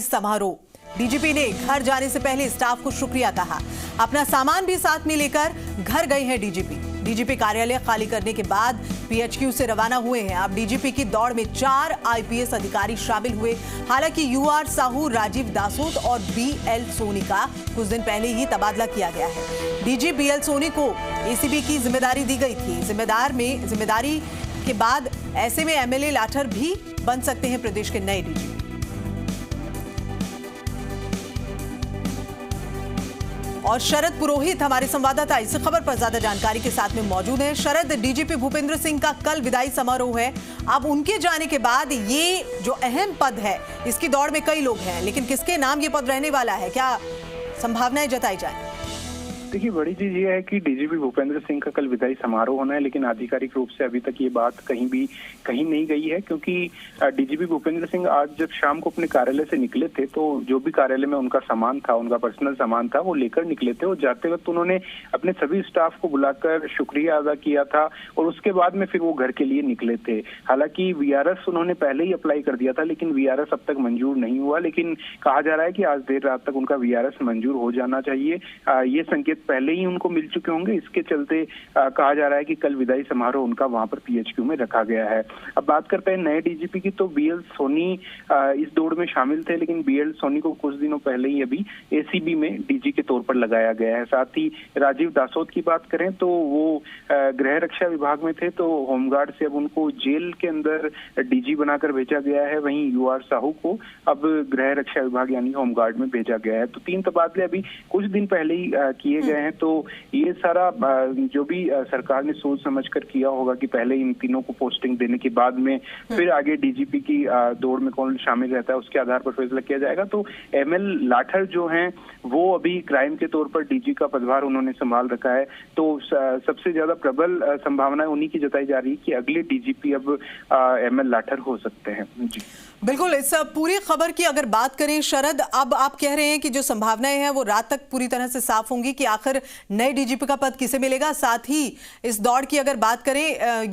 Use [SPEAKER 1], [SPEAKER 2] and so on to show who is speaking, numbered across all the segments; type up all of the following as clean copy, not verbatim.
[SPEAKER 1] समारोह। डीजीपी ने घर जाने से पहले स्टाफ को शुक्रिया कहा। अपना सामान भी साथ में लेकर घर गए हैं डीजीपी कार्यालय खाली करने के बाद पीएचक्यू से रवाना हुए हैं। अब डीजीपी की दौड़ में 4 आईपीएस अधिकारी शामिल हुए। हालांकि यूआर साहू, राजीव दासोत और बीएल सोनी का कुछ दिन पहले ही तबादला किया गया है। डीजी बीएल सोनी को एसीबी की जिम्मेदारी दी गई थी। जिम्मेदारी के बाद ऐसे में एमएलए लाठर भी बन सकते हैं प्रदेश के नए डीजीपी। और शरद पुरोहित हमारे संवाददाता इस खबर पर ज्यादा जानकारी के साथ में मौजूद हैं। शरद, डीजीपी भूपेंद्र सिंह का कल विदाई समारोह है। अब उनके जाने के बाद ये जो अहम पद है, इसकी दौड़ में कई लोग हैं, लेकिन किसके नाम ये पद रहने वाला है, क्या संभावनाएं जताई जाए?
[SPEAKER 2] देखिए, बड़ी चीज ये है कि डीजीपी भूपेंद्र सिंह का कल विदाई समारोह होना है, लेकिन आधिकारिक रूप से अभी तक ये बात कहीं नहीं गई है, क्योंकि डीजीपी भूपेंद्र सिंह आज जब शाम को अपने कार्यालय से निकले थे तो जो भी कार्यालय में उनका सामान था, उनका पर्सनल सामान था, वो लेकर निकले थे। और जाते वक्त उन्होंने अपने सभी स्टाफ को बुलाकर शुक्रिया अदा किया था और उसके बाद में फिर वो घर के लिए निकले थे। हालांकि वीआरएस उन्होंने पहले ही अप्लाई कर दिया था, लेकिन वीआरएस अब तक मंजूर नहीं हुआ। लेकिन कहा जा रहा है कि आज देर रात तक उनका वीआरएस मंजूर हो जाना चाहिए। ये संकेत पहले ही उनको मिल चुके होंगे। इसके चलते कहा जा रहा है कि कल विदाई समारोह उनका वहां पर पीएचक्यू में रखा गया है। अब बात करते हैं नए डीजीपी की, तो बीएल सोनी इस दौड़ में शामिल थे, लेकिन बीएल सोनी को कुछ दिनों पहले ही अभी एसीबी में डीजी के तौर पर लगाया गया है। साथ ही राजीव दासोत की बात करें तो वो गृह रक्षा विभाग में थे, तो होमगार्ड से अब उनको जेल के अंदर डीजी बनाकर भेजा गया है। वहीं यूआर साहू को अब गृह रक्षा विभाग यानी होमगार्ड में भेजा गया है। तो 3 तबादले अभी कुछ दिन पहले ही किए गए हैं। तो ये सारा जो भी सरकार ने सोच समझकर किया होगा कि पहले इन तीनों को पोस्टिंग देने के बाद में फिर आगे डीजीपी की दौड़ में कौन शामिल रहता है उसके आधार पर फैसला किया जाएगा। तो एमएल लाठर जो हैं वो अभी क्राइम के तौर पर डीजी का पदभार उन्होंने संभाल रखा है। तो सबसे ज्यादा प्रबल संभावना उन्हीं की जताई जा रही है कि अगले डीजीपी अब एमएल लाठर हो सकते हैं। जी
[SPEAKER 1] बिल्कुल। इस पूरी खबर की अगर बात करें शरद, अब आप कह रहे हैं कि जो संभावनाएं हैं वो रात तक पूरी तरह से साफ होंगी कि आखिर नए डीजीपी का पद किसे मिलेगा। साथ ही इस दौड़ की अगर बात करें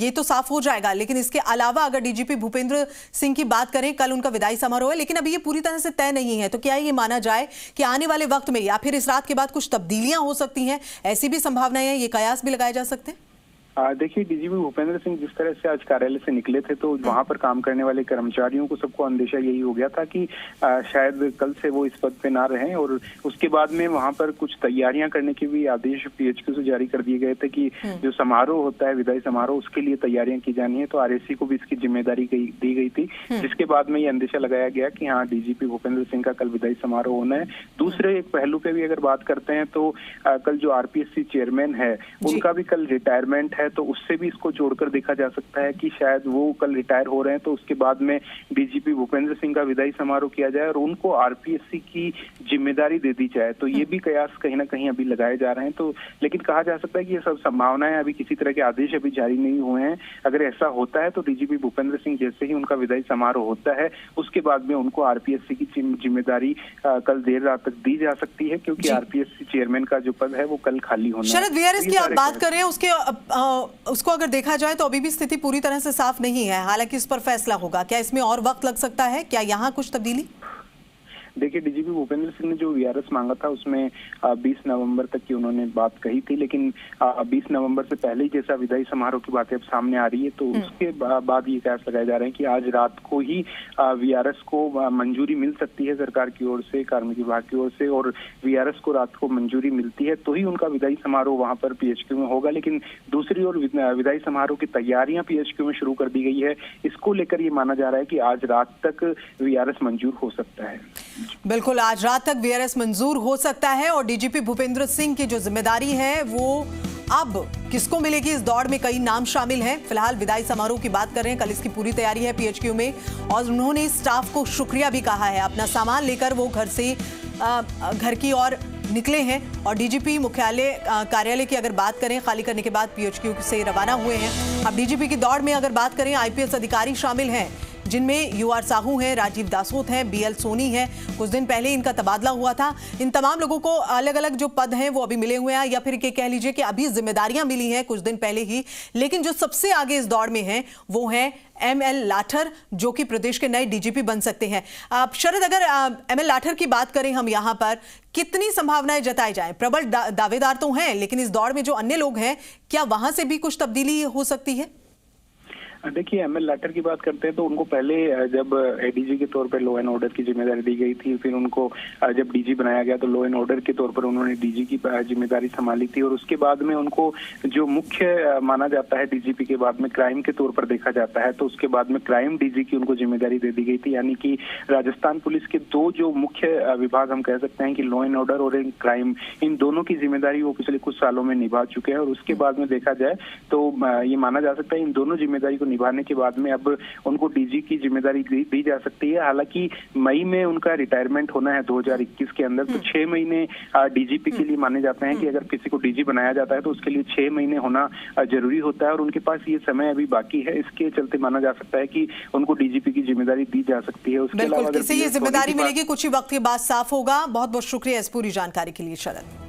[SPEAKER 1] ये तो साफ हो जाएगा, लेकिन इसके अलावा अगर डीजीपी भूपेंद्र सिंह की बात करें, कल उनका विदाई समारोह है, लेकिन अभी ये पूरी तरह से तय नहीं है। तो क्या ये माना जाए कि आने वाले वक्त में या फिर इस रात के बाद कुछ तब्दीलियां हो सकती हैं? ऐसी भी संभावनाएं हैं, ये कयास भी लगाए जा सकते हैं?
[SPEAKER 2] देखिए, डीजीपी भूपेंद्र सिंह जिस तरह से आज कार्यालय से निकले थे तो वहां पर काम करने वाले कर्मचारियों को सबको अंदेशा यही हो गया था कि शायद कल से वो इस पद पे ना रहें। और उसके बाद में वहां पर कुछ तैयारियां करने के भी आदेश पीएचक्यू से जारी कर दिए गए थे कि जो समारोह होता है, विदाई समारोह, उसके लिए तैयारियां की जानी है। तो आरएससी को भी इसकी जिम्मेदारी दी गई थी, जिसके बाद में ये अंदेशा लगाया गया कि हाँ, डीजीपी भूपेंद्र सिंह का कल विदाई समारोह होना है। दूसरे एक पहलू पे भी अगर बात करते हैं तो कल जो आरपीएससी चेयरमैन है उनका भी कल रिटायरमेंट है, तो उससे भी इसको जोड़कर देखा जा सकता है कि शायद वो कल रिटायर हो रहे हैं। तो उसके बाद में डीजीपी भूपेंद्र सिंह का विदाई समारोह किया जाए और उनको आरपीएससी की जिम्मेदारी दे दी जाए। तो ये भी कयास कहीं ना कहीं अभी लगाए जा रहे हैं। तो लेकिन कहा जा सकता है कि ये सब संभावनाएं, अभी किसी तरह के आदेश अभी जारी नहीं हुए हैं। अगर ऐसा होता है तो डीजीपी भूपेंद्र सिंह जैसे ही उनका विदाई समारोह होता है उसके बाद में उनको आरपीएससी की जिम्मेदारी कल देर रात तक दी जा सकती है, क्योंकि आरपीएससी चेयरमैन का जो पद है वो कल खाली होना है।
[SPEAKER 1] शरद, वीआरएस की आप बात कर रहे हैं, उसको अगर देखा जाए तो अभी भी स्थिति पूरी तरह से साफ नहीं है। हालांकि इस पर फैसला होगा। क्या इसमें और वक्त लग सकता है? क्या यहाँ कुछ तब्दीली?
[SPEAKER 2] देखिए, डीजीपी भूपेंद्र सिंह ने जो वीआरएस मांगा था उसमें 20 नवंबर तक की उन्होंने बात कही थी, लेकिन 20 नवंबर से पहले ही जैसा विदाई समारोह की बातें अब सामने आ रही है, तो उसके बाद ये कयास लगाए जा रहे हैं कि आज रात को ही वीआरएस को मंजूरी मिल सकती है सरकार की ओर से, कार्मिक विभाग की ओर से। और वीआरएस को रात को मंजूरी मिलती है तो ही उनका विदाई समारोह वहां पर पीएचक्यू में होगा। लेकिन दूसरी ओर विदाई समारोह की तैयारियां पीएचक्यू में शुरू कर दी गई है। इसको लेकर ये माना जा रहा है कि आज रात तक वीआरएस मंजूर हो सकता है।
[SPEAKER 1] बिल्कुल, आज रात तक वीआरएस मंजूर हो सकता है। और डीजीपी भूपेंद्र सिंह की जो जिम्मेदारी है वो अब किसको मिलेगी? इस दौड़ में कई नाम शामिल हैं। फिलहाल विदाई समारोह की बात कर रहे हैं, कल इसकी पूरी तैयारी है पीएचक्यू में। और उन्होंने स्टाफ को शुक्रिया भी कहा है। अपना सामान लेकर वो घर की ओर निकले हैं। और डीजीपी मुख्यालय कार्यालय की अगर बात करें, खाली करने के बाद पीएचक्यू से रवाना हुए हैं। अब डीजीपी की दौड़ में अगर बात करें, आईपीएस अधिकारी शामिल हैं जिनमें यूआर साहू हैं, राजीव दासोत हैं, बीएल सोनी हैं। कुछ दिन पहले इनका तबादला हुआ था। इन तमाम लोगों को अलग अलग जो पद हैं वो अभी मिले हुए हैं, या फिर कह लीजिए कि अभी जिम्मेदारियां मिली हैं कुछ दिन पहले ही। लेकिन जो सबसे आगे इस दौड़ में हैं वो हैं एमएल लाठर, जो कि प्रदेश के नए डीजीपी बन सकते हैं। शरद, अगर एमएल लाठर की बात करें हम यहाँ पर, कितनी संभावनाएं जताई जाएं? प्रबल दावेदार तो हैं, लेकिन इस दौड़ में जो अन्य लोग हैं, क्या वहां से भी कुछ तब्दीली हो सकती है?
[SPEAKER 2] देखिए, एमएल लाठर की बात करते हैं तो उनको पहले जब एडीजी के तौर पर लॉ एंड ऑर्डर की जिम्मेदारी दी गई थी, फिर उनको जब डीजी बनाया गया तो लॉ एंड ऑर्डर के तौर पर उन्होंने डीजी की जिम्मेदारी संभाली थी। और उसके बाद में उनको जो मुख्य माना जाता है डीजीपी के बाद में क्राइम के तौर पर देखा जाता है, तो उसके बाद में क्राइम डीजी की उनको जिम्मेदारी दे दी गई थी। यानी कि राजस्थान पुलिस के दो जो मुख्य विभाग हम कह सकते हैं कि लॉ एंड ऑर्डर और क्राइम, इन दोनों की जिम्मेदारी वो पिछले कुछ सालों में निभा चुके हैं। और उसके बाद में देखा जाए तो ये माना जा सकता है इन दोनों जिम्मेदारी को निभाने के बाद में अब उनको डीजी की जिम्मेदारी दी जा सकती है। हालांकि मई में उनका रिटायरमेंट होना है 2021 के अंदर, तो 6 महीने डीजीपी के लिए माने जाते हैं कि अगर किसी को डीजी बनाया जाता है तो उसके लिए 6 महीने होना जरूरी होता है। और उनके पास ये समय अभी बाकी है, इसके चलते माना जा सकता है कि उनको डीजीपी की जिम्मेदारी दी जा सकती है। उसके अलावा
[SPEAKER 1] किसी ये जिम्मेदारी मिलेगी कुछ ही वक्त के बाद साफ होगा। बहुत बहुत शुक्रिया इस पूरी जानकारी के लिए शरद।